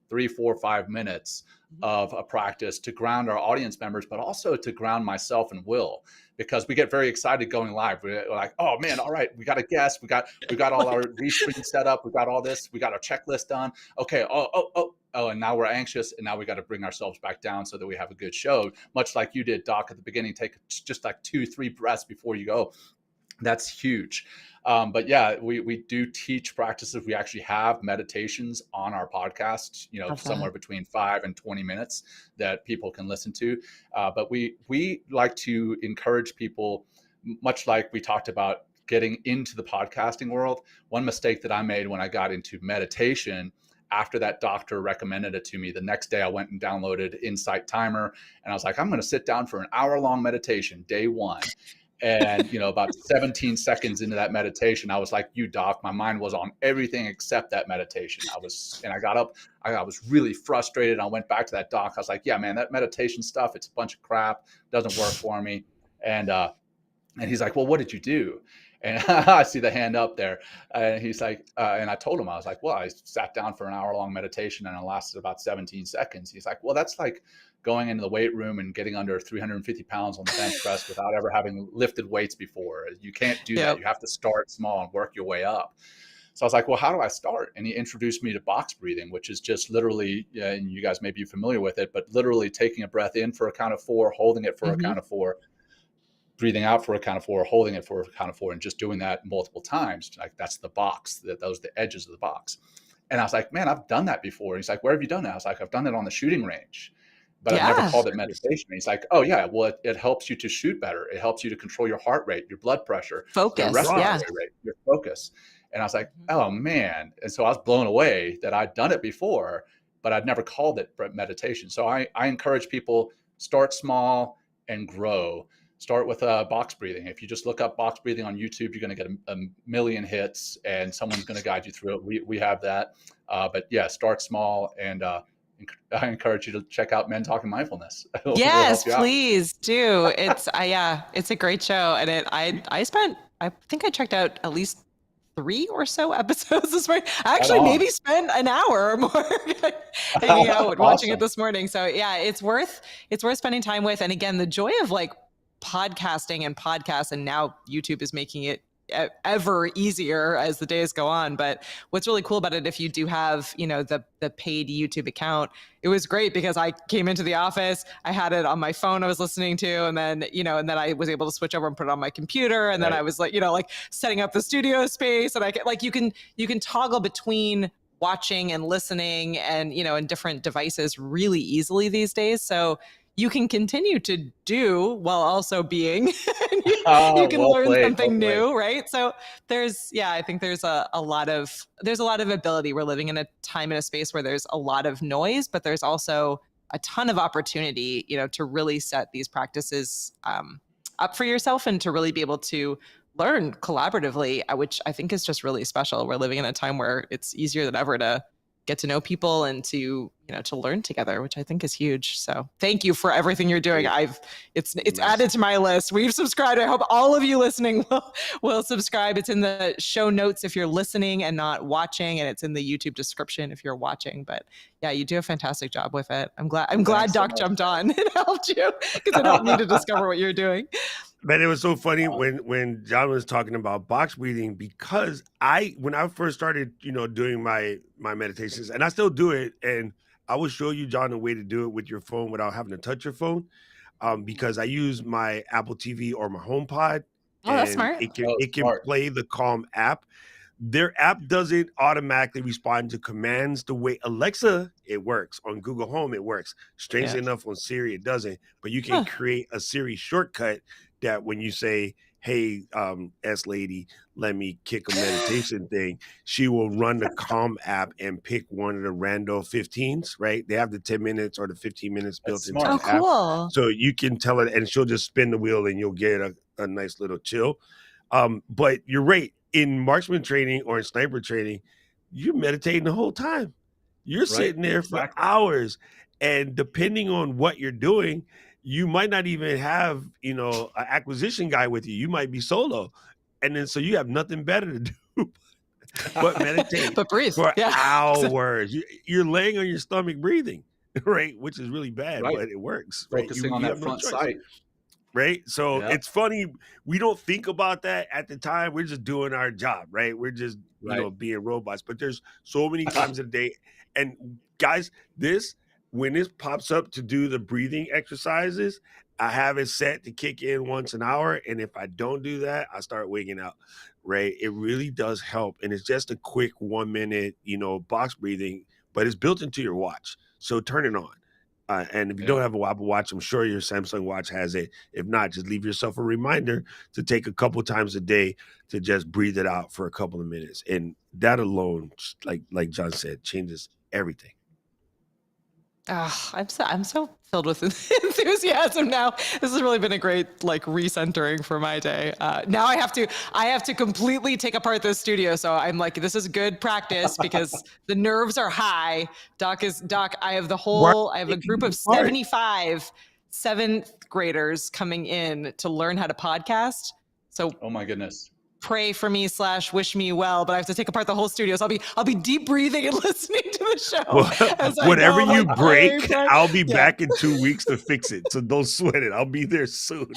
3, 4, 5 minutes of a practice to ground our audience members, but also to ground myself and Will, because we get very excited going live. We're like, oh man, all right, we got a guest, we got all our restream set up, we got all this, we got our checklist done. Okay, oh, and now we're anxious, and now we got to bring ourselves back down so that we have a good show. Much like you did, Doc, at the beginning, take just like 2-3 breaths before you go. That's huge. But yeah, we do teach practices. We actually have meditations on our podcast, somewhere between 5 and 20 minutes that people can listen to. But we like to encourage people, much like we talked about getting into the podcasting world. One mistake that I made when I got into meditation, after that doctor recommended it to me, the next day I went and downloaded Insight Timer, and I was like, I'm going to sit down for an hour-long meditation, day one. And, about 17 seconds into that meditation, I was like, you doc, my mind was on everything except that meditation. I got up, I was really frustrated. I went back to that doc. I was like, yeah, man, that meditation stuff, it's a bunch of crap. Doesn't work for me. And he's like, well, what did you do? And I see the hand up there. And he's like, and I told him, I was like, well, I sat down for an hour-long meditation and it lasted about 17 seconds. He's like, well, that's like going into the weight room and getting under 350 pounds on the bench press without ever having lifted weights before. You can't do that. You have to start small and work your way up. So I was like, well, how do I start? And he introduced me to box breathing, which is just literally, and you guys may be familiar with it, but literally taking a breath in for a count of 4, holding it for a count of 4, breathing out for a count of 4, holding it for a count of 4, and just doing that multiple times. Like that's the box, those are the edges of the box. And I was like, man, I've done that before. And he's like, where have you done that? I was like, I've done it on the shooting range, but I've never called it meditation. And he's like, oh yeah, well, it helps you to shoot better. It helps you to control your heart rate, your blood pressure, focus, your respiratory rate, your focus. And I was like, oh man. And so I was blown away that I'd done it before, but I'd never called it meditation. So I encourage people, start small and grow. Start with box breathing. If you just look up box breathing on YouTube, you're going to get a million hits and someone's going to guide you through it. We have that. But yeah, start small. And I encourage you to check out Men Talking Mindfulness. Yes, please do. It's it's a great show. And I think I checked out at least 3 or so episodes this morning. I actually maybe spent an hour or more hanging out watching it this morning. So yeah, it's worth spending time with. And again, the joy of like podcasting and podcasts, and now YouTube is making it ever easier as the days go on. But what's really cool about it, if you do have, the paid YouTube account, it was great because I came into the office, I had it on my phone I was listening to, and then, and then I was able to switch over and put it on my computer. And then I was like, like setting up the studio space, and you can toggle between watching and listening and, in different devices really easily these days. So you can continue to do while also being, you can learn something new, right? So I think there's a lot of ability. We're living in a time and a space where there's a lot of noise, but there's also a ton of opportunity, to really set these practices up for yourself and to really be able to learn collaboratively, which I think is just really special. We're living in a time where it's easier than ever to get to know people and to learn together, which I think is huge. So thank you for everything you're doing. It's added to my list. We've subscribed. I hope all of you listening will subscribe. It's in the show notes if you're listening and not watching, and it's in the YouTube description if you're watching. But yeah, you do a fantastic job with it. I'm glad Doc jumped on and helped you, because it helped me to discover what you're doing. But it was so funny when Jon was talking about box breathing, because when I first started, doing my meditations, and I still do it, and I will show you, Jon, a way to do it with your phone without having to touch your phone, because I use my Apple TV or my HomePod. Oh, that's smart. It can play the Calm app. Their app doesn't automatically respond to commands the way Alexa, it works. On Google Home, it works. Strangely enough, on Siri, it doesn't. But you can create a Siri shortcut that when you say, hey, S lady, let me kick a meditation thing, she will run the Calm app and pick one of the rando 15s, right? They have the 10 minutes or the 15 minutes built into the app. Cool. So you can tell it, and she'll just spin the wheel and you'll get a nice little chill. But you're right. In marksman training or in sniper training, you're meditating the whole time. You're sitting there for hours. And depending on what you're doing, you might not even have, an acquisition guy with you. You might be solo. And then so you have nothing better to do but meditate but breathe for hours. You're laying on your stomach breathing, right? Which is really bad, but it works. Focusing on that front sight. Right. So it's funny. We don't think about that at the time. We're just doing our job, right? We're just, being robots. But there's so many times a day. And guys, when this pops up to do the breathing exercises, I have it set to kick in once an hour. And if I don't do that, I start wigging out, right? It really does help. And it's just a quick 1 minute, box breathing, but it's built into your watch. So turn it on. And if you don't have an Apple Watch, I'm sure your Samsung Watch has it. If not, just leave yourself a reminder to take a couple times a day to just breathe it out for a couple of minutes. And that alone, like Jon said, changes everything. I'm so filled with enthusiasm now. This has really been a great like recentering for my day. Now I have to completely take apart this studio. So I'm like, this is good practice because the nerves are high. Doc, I have a group of 75 7th graders coming in to learn how to podcast. So, oh my goodness. Pray for me / wish me well, but I have to take apart the whole studio. So I'll be deep breathing and listening to the show. Well, whatever you break, I'll be back in 2 weeks to fix it. So don't sweat it. I'll be there soon.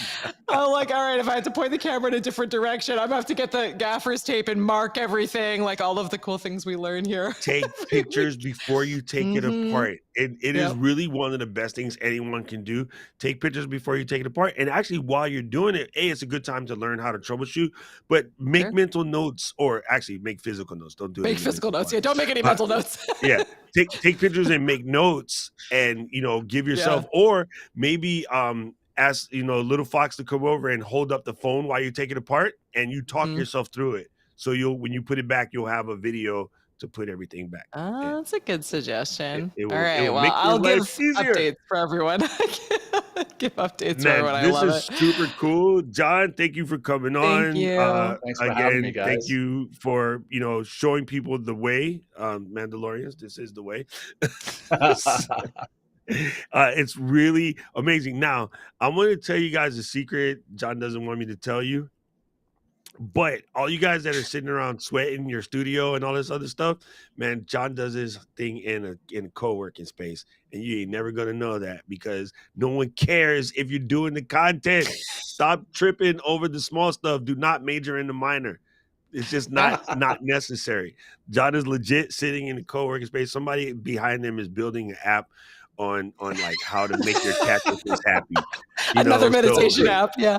I'm like, all right, if I have to point the camera in a different direction, I'm gonna have to get the gaffer's tape and mark everything, like all of the cool things we learn here. Take pictures before you take it apart. It is really one of the best things anyone can do. Take pictures before you take it apart. And actually, while you're doing it, it's a good time to learn how to troubleshoot, but make mental notes, or actually make physical notes. Don't do it. Make physical notes. Yeah, don't make any mental notes. Yeah. Take pictures and make notes, and give yourself, or maybe ask little Fawkes to come over and hold up the phone while you take it apart, and you talk yourself through it. So when you put it back, you'll have a video to put everything back. Oh, that's a good suggestion. All right, well, I'll give updates for everyone. Give updates for everyone. I love it. This is super cool. Jon, thank you for coming on. Thank you. Thanks for having me, guys. Thank you for showing people the way. Mandalorians, this is the way. It's really amazing. Now, I'm going to tell you guys a secret Jon doesn't want me to tell you. But all you guys that are sitting around sweating your studio and all this other stuff, man, Jon does his thing in a co-working space, and you ain't never gonna know that because no one cares if you're doing the content. Stop tripping over the small stuff. Do not major in the minor. It's just not necessary. Jon is legit sitting in a co-working space. Somebody behind him is building an app on like how to make your cat happy. Another meditation app, yeah.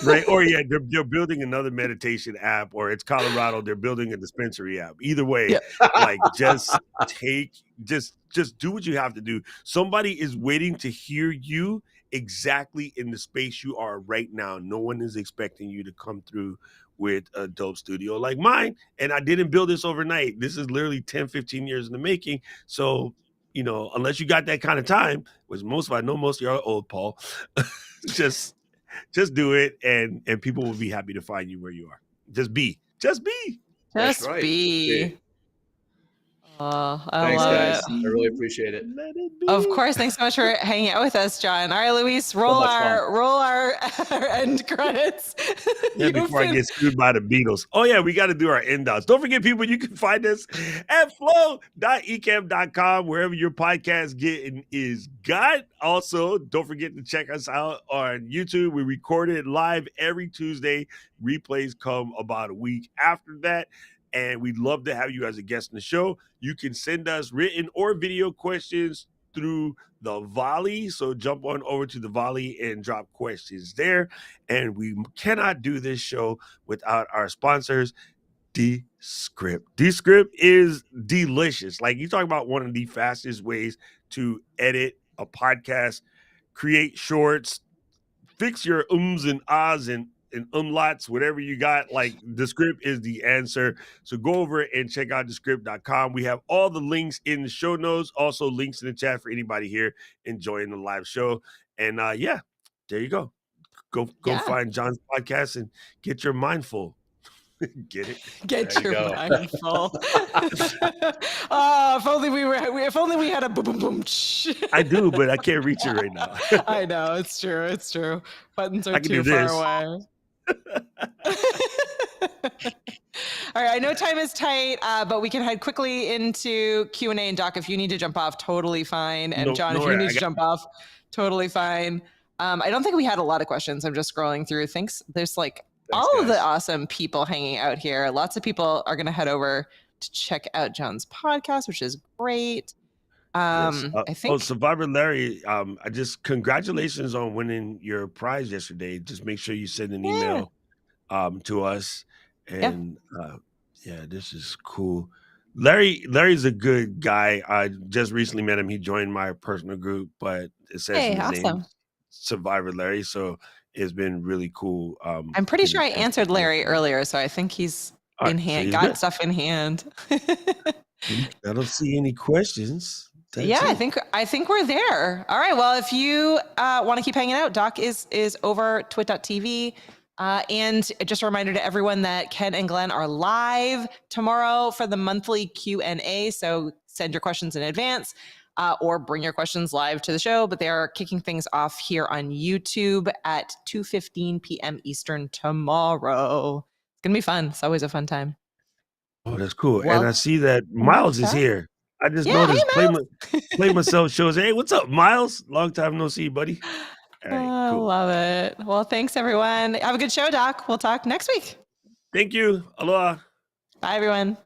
Right, or they're building another meditation app, or it's Colorado, they're building a dispensary app. Either way, like just do what you have to do. Somebody is waiting to hear you exactly in the space you are right now. No one is expecting you to come through with a dope studio like mine, and I didn't build this overnight. This is literally 10-15 years in the making. So unless you got that kind of time, which I know most of you are old, Paul, just do it, and people will be happy to find you where you are. Just be. Thanks, guys. I really appreciate it. Of course. Thanks so much for hanging out with us, Jon. All right, Luis, roll our end credits. Before I get screwed by the Beatles. Oh yeah, we got to do our end outs. Don't forget, people, you can find us at flow.ecamm.com, wherever your podcast getting is got. Also, don't forget to check us out on YouTube. We record it live every Tuesday. Replays come about a week after that. And we'd love to have you as a guest in the show. You can send us written or video questions through the Volley. So jump on over to the Volley and drop questions there. And we cannot do this show without our sponsors, Descript. Descript is delicious. Like, you talk about one of the fastest ways to edit a podcast, create shorts, fix your ums and ahs and umlauts, whatever you got. Like, Descript is the answer. So go over and check out Descript.com. We have all the links in the show notes, also links in the chat for anybody here enjoying the live show. And there you go. Go find Jon's podcast and get your mind full. Get it? Get your mind full. If only we had a boom boom boom. I do, but I can't reach it right now. I know, it's true. Buttons are too far away. All right, I know time is tight, but we can head quickly into Q&A. And Doc, if you need to jump off, totally fine. And Jon, if you need to jump off, totally fine. I don't think we had a lot of questions. I'm just scrolling through. There's all of the awesome people hanging out here. Lots of people are going to head over to check out Jon's podcast, which is great. I think Survivor Larry, congratulations on winning your prize yesterday. Just make sure you send an email to us. And this is cool. Larry's a good guy. I just recently met him. He joined my personal group, but it says his name, Survivor Larry. So it's been really cool. I'm pretty sure I answered Larry earlier, so I think he's in hand, got stuff in hand. I don't see any questions. Yeah, I think we're there. All right. Well, if you want to keep hanging out, Doc is over twit.tv. And just a reminder to everyone that Ken and Glenn are live tomorrow for the monthly Q&A. So send your questions in advance or bring your questions live to the show. But they are kicking things off here on YouTube at 2:15 p.m. Eastern tomorrow. It's going to be fun. It's always a fun time. Oh, that's cool. Well, and I see that Miles is here. I just noticed Play Myself shows. Hey, what's up, Miles? Long time no see, buddy. All right, cool. Love it. Well, thanks, everyone. Have a good show, Doc. We'll talk next week. Thank you. Aloha. Bye, everyone.